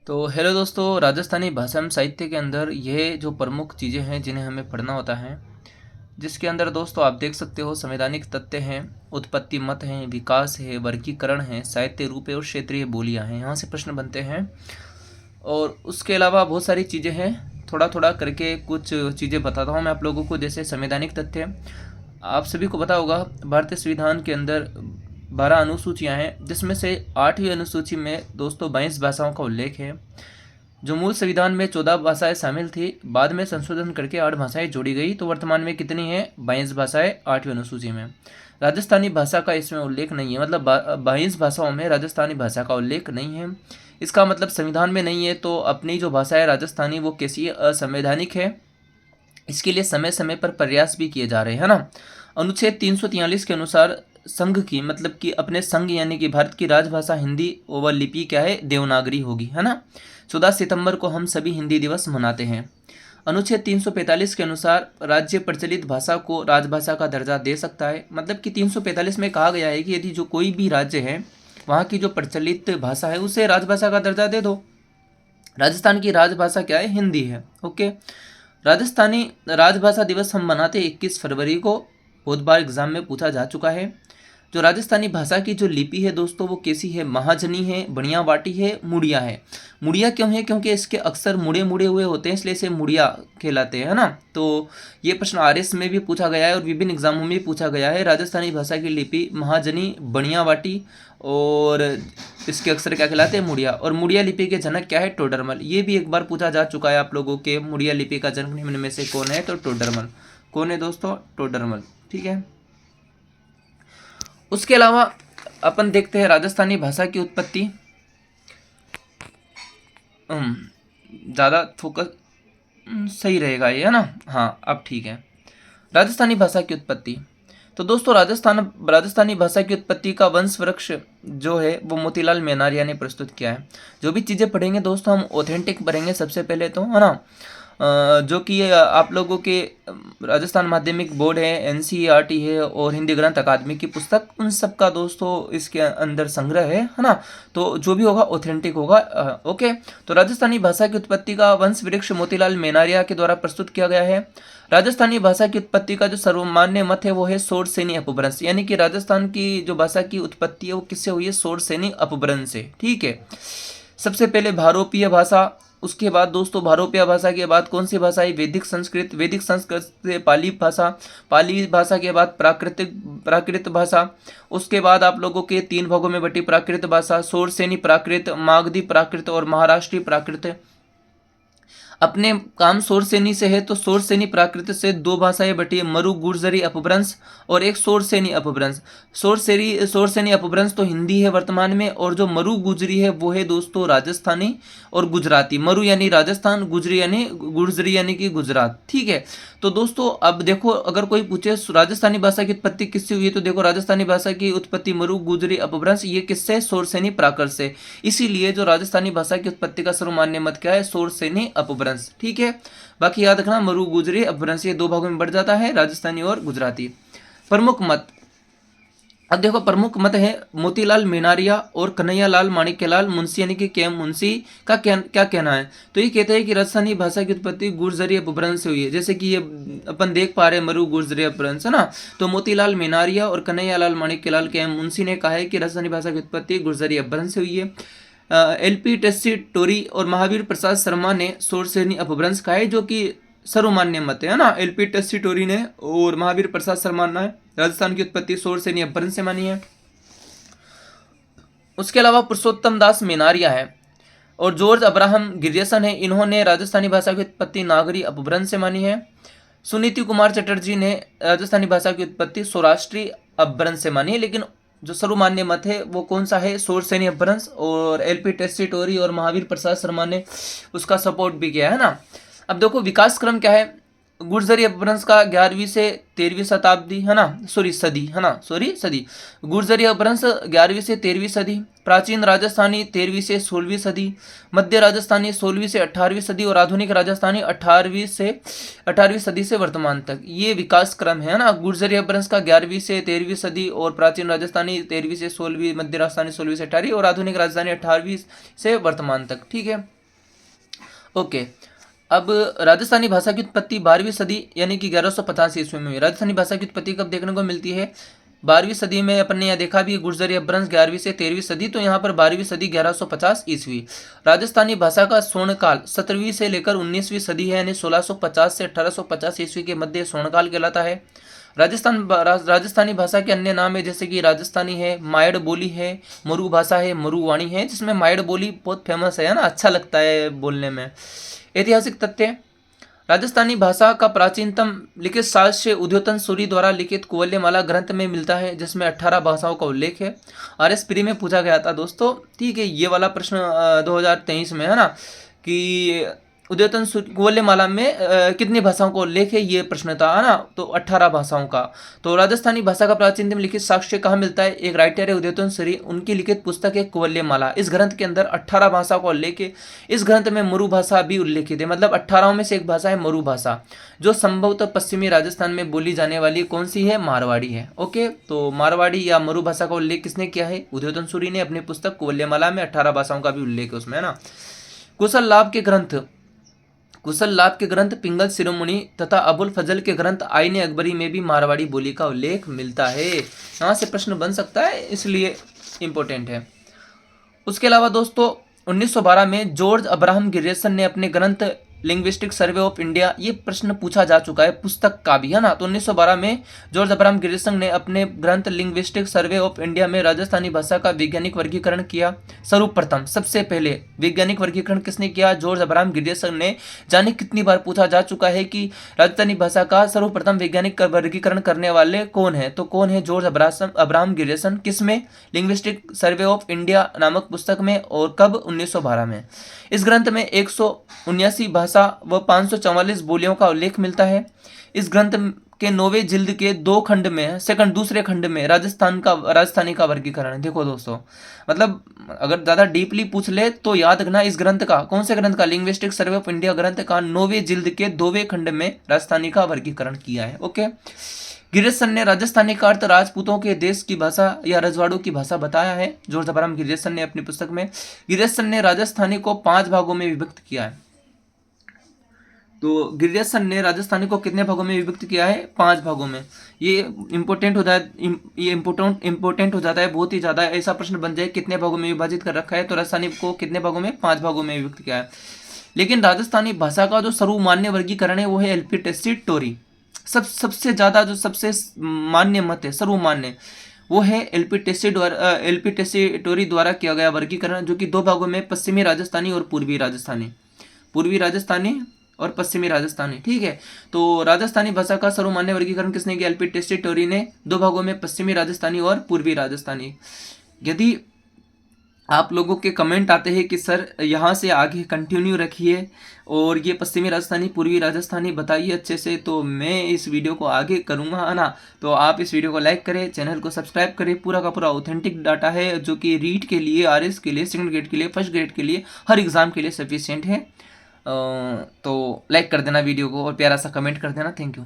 तो हेलो दोस्तों, राजस्थानी भाषा एवं साहित्य के अंदर ये जो प्रमुख चीज़ें हैं जिन्हें हमें पढ़ना होता है, जिसके अंदर दोस्तों आप देख सकते हो संवैधानिक तथ्य हैं, उत्पत्ति मत हैं, विकास है, वर्गीकरण है, साहित्य रूप है और क्षेत्रीय बोलियां हैं। यहाँ से प्रश्न बनते हैं और उसके अलावा बहुत सारी चीज़ें हैं। थोड़ा थोड़ा करके कुछ चीज़ें बताता हूँ मैं आप लोगों को। जैसे संवैधानिक तथ्य, आप सभी को पता होगा भारतीय संविधान के अंदर 12 अनुसूचियां हैं, जिसमें से 8वीं अनुसूची में दोस्तों 22 भाषाओं का उल्लेख है। जो मूल संविधान में 14 भाषाएं शामिल थी, बाद में संशोधन करके 8 भाषाएं जोड़ी गई, तो वर्तमान में कितनी है? 22 भाषाएं 8वीं अनुसूची में। राजस्थानी भाषा का इसमें उल्लेख नहीं है, मतलब 22 भाषाओं में राजस्थानी भाषा का उल्लेख नहीं है। इसका मतलब संविधान में नहीं है, तो अपनी जो भाषा है राजस्थानी वो कैसी है? असंवैधानिक है। इसके लिए समय समय पर प्रयास भी किए जा रहे हैं ना। अनुच्छेद 343 के अनुसार संघ की, मतलब कि अपने संघ यानी कि भारत की राजभाषा हिंदी व लिपि क्या है? देवनागरी होगी, है ना। 14 सितंबर को हम सभी हिंदी दिवस मनाते हैं। अनुच्छेद 345 के अनुसार राज्य प्रचलित भाषा को राजभाषा का दर्जा दे सकता है। मतलब कि 345 में कहा गया है कि यदि जो कोई भी राज्य है वहाँ की जो प्रचलित भाषा है उसे राजभाषा का दर्जा दे दो। राजस्थान की राजभाषा क्या है? हिंदी है। ओके। राजस्थानी राजभाषा दिवस हम मनाते 21 फरवरी को। बहुत बार एग्जाम में पूछा जा चुका है। जो राजस्थानी भाषा की जो लिपि है दोस्तों वो कैसी है? महाजनी है, बढ़िया वाटी है, मुड़िया है। मुड़िया क्यों है? क्योंकि इसके अक्सर मुड़े मुड़े हुए होते हैं, इसलिए इसे मुड़िया कहलाते हैं, है ना। तो ये प्रश्न आरएस में भी पूछा गया है और विभिन्न एग्जामों में भी पूछा गया है। राजस्थानी भाषा की लिपि महाजनी, बढ़िया वाटी और इसके अक्षर क्या कहलाते हैं? मुड़िया। और मुड़िया लिपि के जनक क्या है? टोडरमल। ये भी एक बार पूछा जा चुका है आप लोगों के, मुड़िया लिपि का जनक निम्न में से कौन है? तो टोडरमल। कौन है दोस्तों? टोडरमल। ठीक है। उसके अलावा अपन देखते हैं राजस्थानी भाषा की उत्पत्ति। ज़्यादा फोकस सही रहेगा ये, है ना। हाँ, अब ठीक है। राजस्थानी भाषा की उत्पत्ति, तो दोस्तों राजस्थानी भाषा की उत्पत्ति का वंश वृक्ष जो है वो मोतीलाल मेनारिया ने प्रस्तुत किया है। जो भी चीज़ें पढ़ेंगे दोस्तों हम ऑथेंटिक पढ़ेंगे सबसे पहले तो, है ना। जो कि आप लोगों के राजस्थान माध्यमिक बोर्ड है, एनसीईआरटी है और हिंदी ग्रंथ अकादमी की पुस्तक, उन सब का दोस्तों इसके अंदर संग्रह है ना। तो जो भी होगा ऑथेंटिक होगा। ओके। तो राजस्थानी भाषा की उत्पत्ति का वंश वृक्ष मोतीलाल मेनारिया के द्वारा प्रस्तुत किया गया है। राजस्थानी भाषा की उत्पत्ति का जो सर्वमान्य मत है वो है शोरसेनी अपभ्रंश, यानी कि राजस्थान की जो भाषा की उत्पत्ति है वो किससे हुई है? शोरसेनी अपभ्रंश से। ठीक है। सबसे पहले भारोपीय भाषा, उसके बाद दोस्तों भारोपीय भाषा के बाद कौन सी भाषा है? वैदिक संस्कृत, वैदिक संस्कृत से पाली भाषा, पाली भाषा के बाद प्राकृत भाषा, उसके बाद आप लोगों के 3 भागों में बटी प्राकृत भाषा, शोरसेनी प्राकृत, मागधी प्राकृत और महाराष्ट्री प्राकृत। अपने काम शोरसेनी से है, तो शोरसेनी प्राकृत से 2 भाषाएं बटी है, मरु गुर्जरी अपभ्रंश और एक शोरसेनी अपभ्रंश। शोरसेनी अपभ्रंश तो हिंदी है वर्तमान में, और जो मरु गुजरी है वो है दोस्तों राजस्थानी और गुजराती। मरु यानी राजस्थान, गुजरी यानी कि गुजरात। ठीक है। तो दोस्तों अब देखो, अगर कोई पूछे राजस्थानी भाषा की उत्पत्ति किससे हुई है, तो देखो राजस्थानी भाषा की उत्पत्ति मरु गुजरी अपभ्रंश, ये किससे? शोरसेनी प्राकृत से। इसीलिए जो राजस्थानी भाषा की उत्पत्ति का सर्वमान्य मत क्या है? शोरसेनी अपभ्रंश। ठीक है। बाकी याद रखना मरु गुजरी अपभ्रंश ये 2 भागों में बढ़ जाता है, राजस्थानी और गुजराती। प्रमुख मत, अब देखो प्रमुख मत है मोतीलाल मेनारिया और कन्हैयालाल माणिक्यलाल मुंशी यानी कि के मुंशी का क्या कहना है? तो ये कहते हैं कि राजस्थानी भाषा की उत्पत्ति गुर्जरी अपभ्रंश से हुई है। जैसे कि ये अपन देख पा रहे हैं मरु गुर्जरी अपभ्रंश, है ना। तो मोतीलाल मेनारिया और कन्हैयालाल माणिक्यलाल के मुंशी ने कहा है कि राजस्थानी भाषा की उत्पत्ति गुर्जरी अपभ्रंश से हुई है। एलपी टेस्सी टोरी और महावीर प्रसाद शर्मा ने शोरसेनी अपभ्रंश कहा है, जो कि सर्वमान्य मत है ना। एलपी टेस्सी टोरी ने और महावीर प्रसाद शर्मा ने राजस्थान की उत्पत्ति शोरसेनी अपभ्रंश से मानी है। उसके अलावा पुरुषोत्तम दास मेनारिया है और जॉर्ज अब्राहम गिरियसन है, इन्होंने राजस्थानी भाषा की उत्पत्ति नागरी अपभ्रंश से मानी है। सुनीति कुमार चटर्जी ने राजस्थानी भाषा की उत्पत्ति सौराष्ट्री अपभ्रंश से मानी है, लेकिन जो सर्वमान्य मत है वो कौन सा है? शोरसेनी अपभ्रंश। और एलपी टेस्सी टोरी और महावीर प्रसाद शर्मा ने उसका सपोर्ट भी किया है ना। अब देखो विकास क्रम क्या है। गुर्जरी अपभ्रंश का 11वीं से 13वीं शताब्दी है ना, सदी। गुर्जरी अपभ्रंश 11वीं से 13वीं सदी। प्राचीन राजस्थानी 13वीं से 16वीं सदी। मध्य राजस्थानी 16वीं से 18वीं सदी और आधुनिक राजस्थानी 18वीं सदी से वर्तमान तक। ये विकास क्रम है ना, गुर्जरी अपभ्रंश का 11वीं से 13वीं सदी और प्राचीन राजस्थानी 13वीं से 16वीं, मध्य राजस्थानी 16वीं से 18वीं और आधुनिक राजस्थानी 18वीं से वर्तमान तक। ठीक है, ओके। अब राजस्थानी भाषा की उत्पत्ति 12वीं सदी यानी कि 1185 ईस्वी में हुई। राजस्थानी भाषा की उत्पत्ति कब देखने को मिलती है? 12वीं सदी में। अपन ने यहाँ देखा भी गुर्जरी अपभ्रंश 11वीं से 13वीं सदी, तो यहाँ पर 12वीं सदी 1150 ईस्वी। राजस्थानी भाषा का स्वर्णकाल 17वीं से लेकर 19वीं सदी है, यानी 1650 से 1850 ईस्वी के मध्य स्वर्णकाल कहलाता है। राजस्थानी भाषा के अन्य नाम है, जैसे कि राजस्थानी है, मायड़ बोली है, मरु भाषा है, मरुवाणी है, जिसमें मायड़ बोली बहुत फेमस है ना, अच्छा लगता है बोलने में। ऐतिहासिक तथ्य, राजस्थानी भाषा का प्राचीनतम लिखित साक्ष्य उद्योतन सूरी द्वारा लिखित कुवल्यमाला ग्रंथ में मिलता है, जिसमें 18 भाषाओं का उल्लेख है। RS प्री में पूछा गया था दोस्तों, ठीक है, ये वाला प्रश्न 2023 में है ना, कि उद्योतन कुवल्यमाला में कितनी भाषाओं का उल्लेख है, ये प्रश्न था, है ना, तो 18 भाषाओं का। तो राजस्थानी भाषा का प्राचीनतम लिखित साक्ष्य कहाँ मिलता है? एक राइटर है उद्योतन सूरी, उनकी लिखित पुस्तक है कुवल्यमाला। इस ग्रंथ के अंदर 18 भाषाओं का उल्लेख है। इस ग्रंथ में मरु भाषा भी उल्लेखित है, मतलब 18 में से एक भाषा है मरु भाषा, जो संभवतः पश्चिमी राजस्थान में बोली जाने वाली कौन सी है? मारवाड़ी है। ओके, तो मारवाड़ी या मरु भाषा का उल्लेख किसने किया है? उद्योतन सूरी ने अपनी पुस्तक कुवल्यमाला में। 18 भाषाओं का भी उल्लेख है उसमें, है ना। कुशल लाभ के ग्रंथ पिंगल शिरोमणि तथा अबुल फजल के ग्रंथ आईने अकबरी में भी मारवाड़ी बोली का उल्लेख मिलता है। यहाँ से प्रश्न बन सकता है, इसलिए इंपॉर्टेंट है। उसके अलावा दोस्तों 1912 में जॉर्ज अब्राहम गिरियर्सन ने अपने ग्रंथ लिंग्विस्टिक सर्वे ऑफ इंडिया, ये प्रश्न पूछा जा चुका है पुस्तक का भी, है ना। तो 1912 में जॉर्ज अब्राहम गिरियर्सन ने अपने ग्रंथ लिंग्विस्टिक सर्वे ऑफ इंडिया में राजस्थानी भाषा का वैज्ञानिक वर्गीकरण किया। सर्वप्रथम सबसे पहले वैज्ञानिक वर्गीकरण किसने किया? जॉर्ज अब्राहम गिरियर्सन ने। जाने कितनी बार पूछा जा चुका है कि राजस्थानी भाषा का सर्वप्रथम वैज्ञानिक वर्गीकरण करने वाले कौन है? तो कौन है? George Abraham Grierson. किसमें? लिंग्विस्टिक सर्वे ऑफ इंडिया नामक पुस्तक में। और कब? 1912 में। इस ग्रंथ में 179 भाषा व 544 बोलियों का उल्लेख मिलता है। इस ग्रंथ के 9वें जिल्द के 2 खंड में, दूसरे खंड में राजस्थानी का वर्गीकरण। देखो दोस्तों, मतलब अगर ज्यादा डीपली पूछ ले तो याद रखना, इस ग्रंथ का, कौन से ग्रंथ का? लिंग्विस्टिक सर्वे ऑफ इंडिया ग्रंथ का 9वें जिल्द के 2वें खंड में राजस्थानी का वर्गीकरण किया है। ओके, गिरियर्सन ने राजस्थानी का अर्थ राजपूतों के देश की भाषा या रजवाड़ों की भाषा बताया है। जॉर्ज अब्राहम गिरियर्सन ने अपनी पुस्तक में। गिरियर्सन ने राजस्थानी को 5 भागों में विभक्त किया है। तो गिरियर्सन ने राजस्थानी को कितने भागों में विभक्त किया है? 5 भागों में। ये इंपॉर्टेंट हो जाता है बहुत ही ज्यादा। ऐसा प्रश्न बन जाए कितने भागों में विभाजित कर रखा है, तो राजस्थानी को कितने भागों में? 5 भागों में विभक्त किया है। लेकिन राजस्थानी भाषा का जो सर्वमान्य वर्गीकरण है वो है LP टेस्टी टोरी। सबसे ज्यादा जो सबसे मान्य मत है, सर्वमान्य, वो है LP टेस्टी टोरी द्वारा किया गया वर्गीकरण, जो कि 2 भागों में, पश्चिमी राजस्थानी और पूर्वी राजस्थानी और पश्चिमी राजस्थानी। ठीक है, तो राजस्थानी भाषा का सर्वमान्य वर्गीकरण किसने किया? LP टेस्टी टोरी ने। 2 भागों में, पश्चिमी राजस्थानी और पूर्वी राजस्थानी। यदि आप लोगों के कमेंट आते हैं कि सर यहाँ से आगे कंटिन्यू रखिए और ये पश्चिमी राजस्थानी, पूर्वी राजस्थानी बताइए अच्छे से, तो मैं इस वीडियो को आगे करूँगा, है ना। तो आप इस वीडियो को लाइक करें, चैनल को सब्सक्राइब करें। पूरा का पूरा ऑथेंटिक डाटा है, जो कि रीट के लिए, RS के लिए, सेकंड ग्रेड के लिए, फर्स्ट ग्रेड के लिए, हर एग्जाम के लिए सफिशिएंट है। तो लाइक कर देना वीडियो को और प्यारा सा कमेंट कर देना। Thank you.